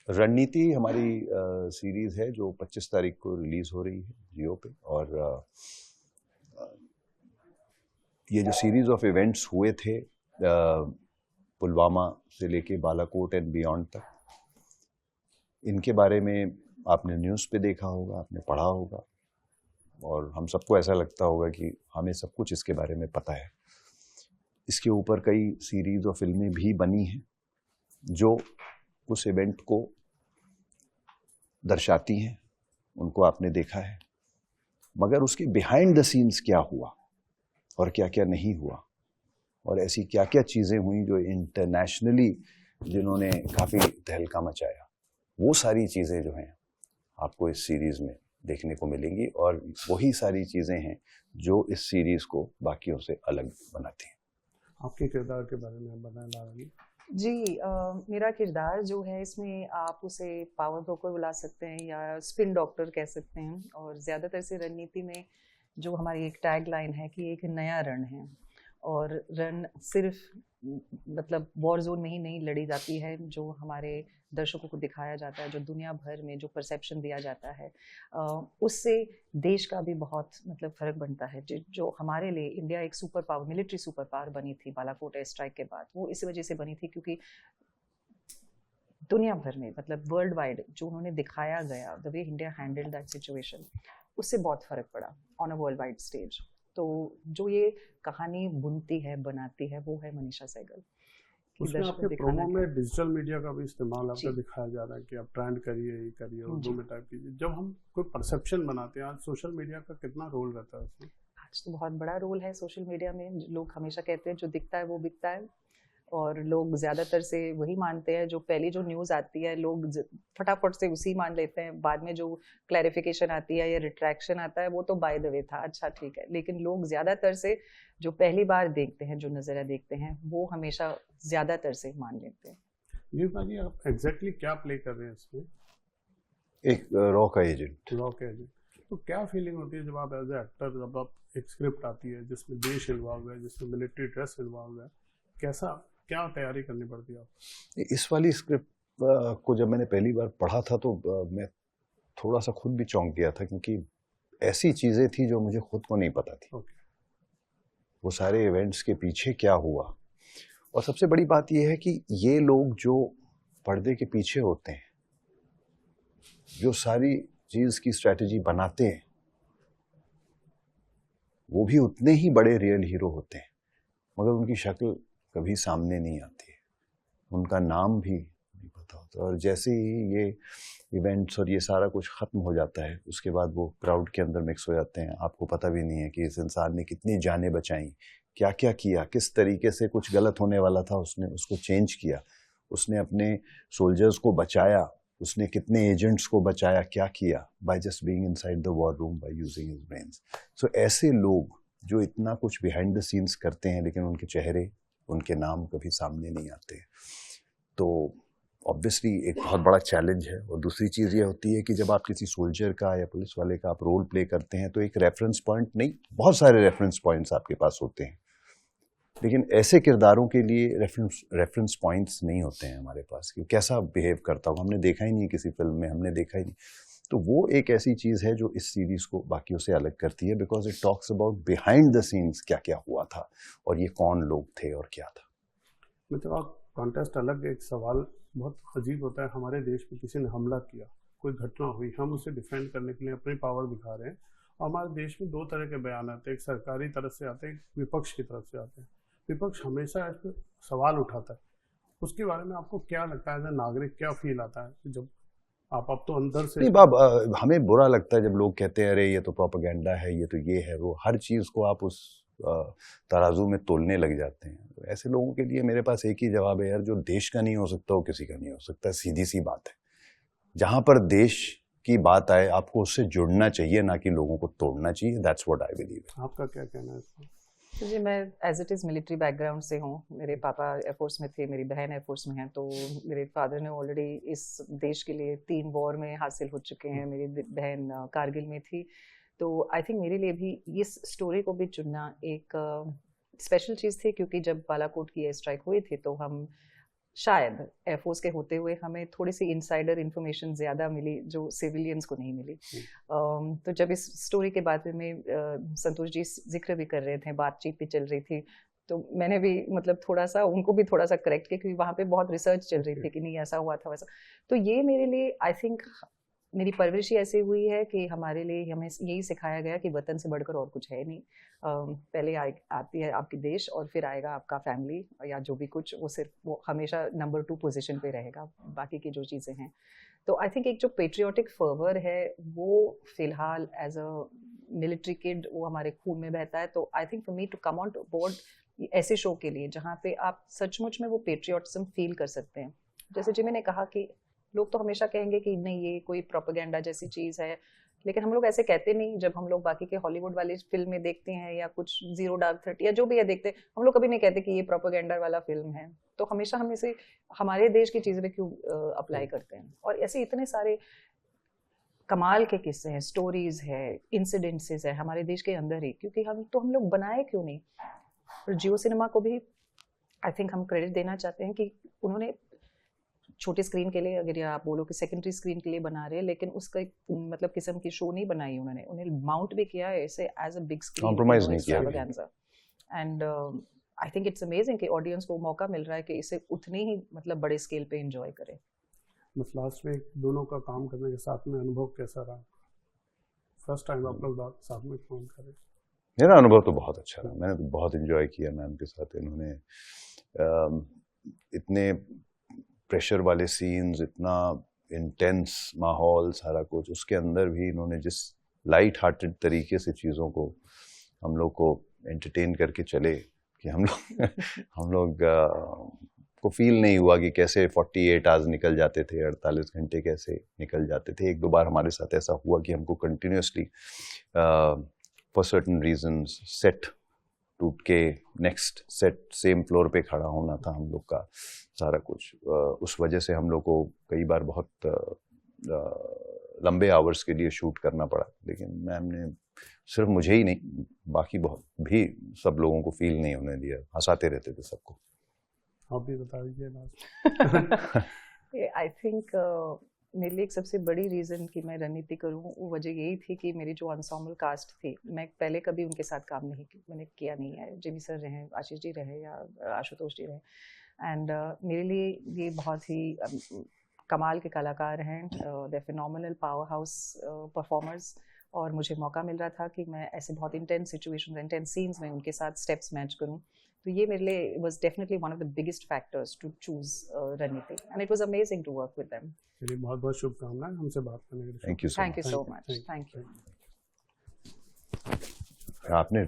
रणनीति हमारी सीरीज है जो 25 तारीख को रिलीज हो रही है जियो पे। और ये जो सीरीज ऑफ इवेंट्स हुए थे पुलवामा से लेके बालाकोट एंड बियॉन्ड तक, इनके बारे में आपने न्यूज़ पे देखा होगा, आपने पढ़ा होगा, और हम सबको ऐसा लगता होगा कि हमें सब कुछ इसके बारे में पता है। इसके ऊपर कई सीरीज और फिल्में भी बनी हैं जो उस इवेंट को दर्शाती हैं, उनको आपने देखा है। मगर उसके बिहाइंड द सीन्स क्या हुआ और क्या क्या नहीं हुआ, और ऐसी क्या क्या चीज़ें हुई जो इंटरनेशनली जिन्होंने काफ़ी तहलका मचाया, वो सारी चीज़ें जो हैं आपको इस सीरीज़ में देखने को मिलेंगी। और वही सारी चीज़ें हैं जो इस सीरीज़ को बाकियों से अलग बनाती हैं। आपके किरदार के बारे में बताएं लावनी जी। मेरा किरदार जो है इसमें आप उसे पावर ब्रोकर बुला सकते हैं या स्पिन डॉक्टर कह सकते हैं। और ज़्यादातर से रणनीति में जो हमारी एक टैग लाइन है कि एक नया रण है, और रण सिर्फ मतलब वॉर जोन में ही नहीं लड़ी जाती है। जो हमारे दर्शकों को दिखाया जाता है, जो दुनिया भर में जो परसेप्शन दिया जाता है, उससे देश का भी बहुत मतलब फ़र्क बनता है। जो हमारे लिए इंडिया एक super power, military super power बनी थी बालाकोट एयर स्ट्राइक के बाद, वो इस वजह से बनी थी क्योंकि दुनिया भर में मतलब वर्ल्ड वाइड जो उन्होंने दिखाया गया, the way India handled that situation, उससे बहुत फ़र्क पड़ा on a world wide stage. तो जो ये कहानी बुनती है, बनाती है, वो है मनीषा सहगल। उसमें आपके प्रोमो में डिजिटल मीडिया का भी इस्तेमाल आपका दिखाया जा रहा है कि आप ट्रेंड करिए, ये करिए, उर्दू में टाइप कीजिए। जब हम कोई परसेप्शन बनाते हैं, आज सोशल मीडिया का कितना रोल रहता है उसमें? आज तो बहुत बड़ा रोल है सोशल मीडिया में। लोग हमेशा कहते हैं जो दिखता है वो बिकता है, और लोग ज़्यादातर से वही मानते हैं। जो पहली जो न्यूज़ आती है लोग फटाफट से उसी मान लेते हैं, बाद में जो क्लैरिफिकेशन आती है या रिट्रैक्शन आता है वो तो बाय द वे था, अच्छा ठीक है। लेकिन लोग ज़्यादातर से जो पहली बार देखते हैं, जो नज़ारा देखते हैं, वो हमेशा ज़्यादातर से मान लेते हैं। जी भाजी, आप एग्जैक्टली क्या प्ले कर रहे हैं इसमें? एक रॉ का एजेंट। रॉ का एजेंट। तो क्या फीलिंग होती है जब आप एज ए एक्टर, जब आप एक स्क्रिप्ट आती है जिसमें देश इन्वॉल्व है, जिसमें मिलिट्री ड्रेस इन्वॉल्व है, कैसा क्या तैयारी करनी पड़ती है आपको? इस वाली स्क्रिप्ट को जब मैंने पहली बार पढ़ा था तो मैं थोड़ा सा खुद भी चौंक गया था, क्योंकि ऐसी चीज़ें थी जो मुझे खुद को नहीं पता थी। वो सारे इवेंट्स के पीछे क्या हुआ, और सबसे बड़ी बात यह है कि ये लोग जो पर्दे के पीछे होते हैं, जो सारी चीज़ की स्ट्रैटेजी बनाते हैं, वो भी उतने ही बड़े रियल हीरो होते हैं, मगर उनकी शक्ल कभी सामने नहीं आती है, उनका नाम भी नहीं पता होता। और जैसे ही ये इवेंट्स और ये सारा कुछ ख़त्म हो जाता है, उसके बाद वो क्राउड के अंदर मिक्स हो जाते हैं। आपको पता भी नहीं है कि इस इंसान ने कितनी जानें बचाई, क्या क्या किया, किस तरीके से कुछ गलत होने वाला था उसने उसको चेंज किया, उसने अपने सोल्जर्स को बचाया, उसने कितने एजेंट्स को बचाया, क्या किया, by just being inside the war room, by using his brains. So ऐसे लोग जो इतना कुछ बिहाइंड द सीन्स करते हैं, लेकिन उनके चेहरे, उनके नाम कभी सामने नहीं आते। तो ऑब्वियसली एक बहुत बड़ा चैलेंज है। और दूसरी चीज़ ये होती है कि जब आप किसी सोल्जर का या पुलिस वाले का आप रोल प्ले करते हैं, तो एक रेफरेंस पॉइंट नहीं, बहुत सारे रेफरेंस पॉइंट्स आपके पास होते हैं, लेकिन ऐसे किरदारों के लिए रेफरेंस पॉइंट्स नहीं होते हैं हमारे पास कि कैसा बिहेव करता हूँ, हमने देखा ही नहीं किसी फिल्म में, हमने देखा ही नहीं। तो वो एक ऐसी चीज़ है जो इस सीरीज़ को बाकियों से अलग करती है, because it talks about behind the scenes, क्या क्या हुआ था और ये कौन लोग थे और क्या था। मतलब आप कॉन्टेस्ट अलग, एक सवाल बहुत अजीब होता है। हमारे देश पे किसी ने हमला किया, कोई घटना हुई, हम उसे डिफेंड करने के लिए अपनी पावर दिखा रहे हैं। और हमारे देश में दो तरह के बयान आते हैं, एक सरकारी तरफ से आते हैं, एक विपक्ष की तरफ से आते हैं। विपक्ष हमेशा इस पर सवाल उठाता है, उसके बारे में आपको क्या लगता है? एज ए नागरिक क्या फील आता है जब आप अब तो अंदर से? नहीं बाब, हमें बुरा लगता है जब लोग कहते हैं अरे ये तो प्रोपेगेंडा है, ये तो ये है वो, हर चीज़ को आप उस तराजू में तोलने लग जाते हैं। तो ऐसे लोगों के लिए मेरे पास एक ही जवाब है यार, जो देश का नहीं हो सकता वो किसी का नहीं हो सकता, सीधी सी बात है। जहां पर देश की बात आए, आपको उससे जुड़ना चाहिए, ना कि लोगों को तोड़ना चाहिए। That's what I believe. आपका क्या कहना है इसमें? तो जी, मैं as it is military background से हूँ। मेरे पापा एयरफोर्स में थे, मेरी बहन एयरफोर्स में है। तो मेरे फादर ने ऑलरेडी इस देश के लिए 3 वॉर में हासिल हो चुके हैं, मेरी बहन कारगिल में थी। तो आई थिंक मेरे लिए भी इस स्टोरी को भी चुनना एक स्पेशल चीज़ थी, क्योंकि जब बालाकोट की एयर स्ट्राइक हुई थी तो हम शायद एयरफोर्स के होते हुए हमें थोड़ी सी इनसाइडर इन्फॉर्मेशन ज़्यादा मिली जो सिविलियंस को नहीं मिली। तो जब इस स्टोरी के बारे में संतोष जी जिक्र भी कर रहे थे, बातचीत भी चल रही थी, तो मैंने भी मतलब थोड़ा सा उनको भी थोड़ा सा करेक्ट किया क्योंकि वहाँ पे बहुत रिसर्च चल रही थी कि नहीं ऐसा हुआ था वैसा। तो ये मेरे लिए आई थिंक मेरी परवरिश ही ऐसी हुई है कि हमारे लिए हमें यही सिखाया गया कि वतन से बढ़कर और कुछ है नहीं। पहले आती है आपकी देश और फिर आएगा आपका फैमिली या जो भी कुछ, वो सिर्फ वो हमेशा नंबर 2 पोजीशन पे रहेगा, बाकी की जो चीज़ें हैं। तो आई थिंक एक जो पेट्रियोटिक फर्वर है वो फिलहाल एज अ मिलिट्री किड वो हमारे खून में बहता है। तो I think for me to come on board ऐसे शो के लिए जहाँ पे आप सचमुच में वो पेट्रियोटिज्म फील कर सकते हैं। जैसे जिमी ने कहा कि लोग तो हमेशा कहेंगे कि नहीं ये कोई प्रोपेगेंडा जैसी चीज़ है, लेकिन हम लोग ऐसे कहते नहीं। जब हम लोग बाकी के हॉलीवुड वाली फिल्म में देखते हैं या कुछ 0 Dark 30 या जो भी है देखते हैं, हम लोग कभी नहीं कहते कि ये प्रोपेगेंडा वाला फिल्म है। तो हमेशा हम इसे हमारे देश की चीज़ पे क्यों अप्लाई करते हैं। और ऐसे इतने सारे कमाल के किस्से हैं, स्टोरीज है, इंसिडेंसेस है हमारे देश के अंदर ही, क्योंकि हम लोग बनाए क्यों नहीं। और जियो सिनेमा को भी आई थिंक हम क्रेडिट देना चाहते हैं कि उन्होंने छोटे स्क्रीन के लिए, अगर आप बोलो कि सेकेंडरी स्क्रीन के लिए बना रहे हैं, लेकिन उसका एक मतलब किस्म की शो नहीं बनाई उन्होंने, उन्हें माउंट भी किया है ऐसे as a big screen, compromise नहीं किया। And I think it's amazing कि ऑडियंस को मौका मिल रहा है कि इसे उतने ही मतलब बड़े स्केल पे एंजॉय करें। बस लास्ट में दोनों का काम करने के साथ में अनुभव कैसा रहा? फर्स्ट टाइम आप लोग साथ में काम करें। मेरा अनुभव तो बहुत अच्छा रहा, मैंने तो बहुत एंजॉय किया मैम के साथ। इन्होंने इतने प्रेशर वाले सीन्स, इतना इंटेंस माहौल, सारा कुछ, उसके अंदर भी इन्होंने जिस लाइट हार्टेड तरीके से चीज़ों को हम लोग को एंटरटेन करके चले कि हम लोग को फील नहीं हुआ कि कैसे 48 आवर्स निकल जाते थे, 48 घंटे कैसे निकल जाते थे। 1-2 बार हमारे साथ ऐसा हुआ कि हमको continuously for certain reasons set टूट के नेक्स्ट सेट सेम फ्लोर पे खड़ा होना था हम लोग का सारा कुछ। उस वजह से हम लोग को कई बार बहुत लंबे आवर्स के लिए शूट करना पड़ा। लेकिन मैम ने सिर्फ मुझे ही नहीं, बाकी बहुत भी सब लोगों को फील नहीं होने दिया, हंसाते रहते थे सबको। आप भी बता दीजिए। आई थिंक मेरे लिए एक सबसे बड़ी रीज़न कि मैं रणनीति करूं वो वजह यही थी कि मेरी जो एंसेम्बल कास्ट थी, मैं पहले कभी उनके साथ काम नहीं मैंने किया नहीं है। जिमी सर रहे, आशीष जी रहे या आशुतोष जी रहे, एंड मेरे लिए ये बहुत ही कमाल के कलाकार हैं, दे फिनोमिनल पावर हाउस परफॉर्मर्स। और मुझे मौका मिल रहा था कि मैं ऐसे बहुत इंटेंस सिचुएशंस, इंटेंस सीन्स में उनके साथ स्टेप्स मैच करूं। तो ये मेरे लिए was definitely one of the biggest factors to choose रणनीति, and it was amazing to work with them. चलिए, बहुत-बहुत शुभकामनाएं हमसे बात करने के लिए। Thank you so much. Thank you. आपने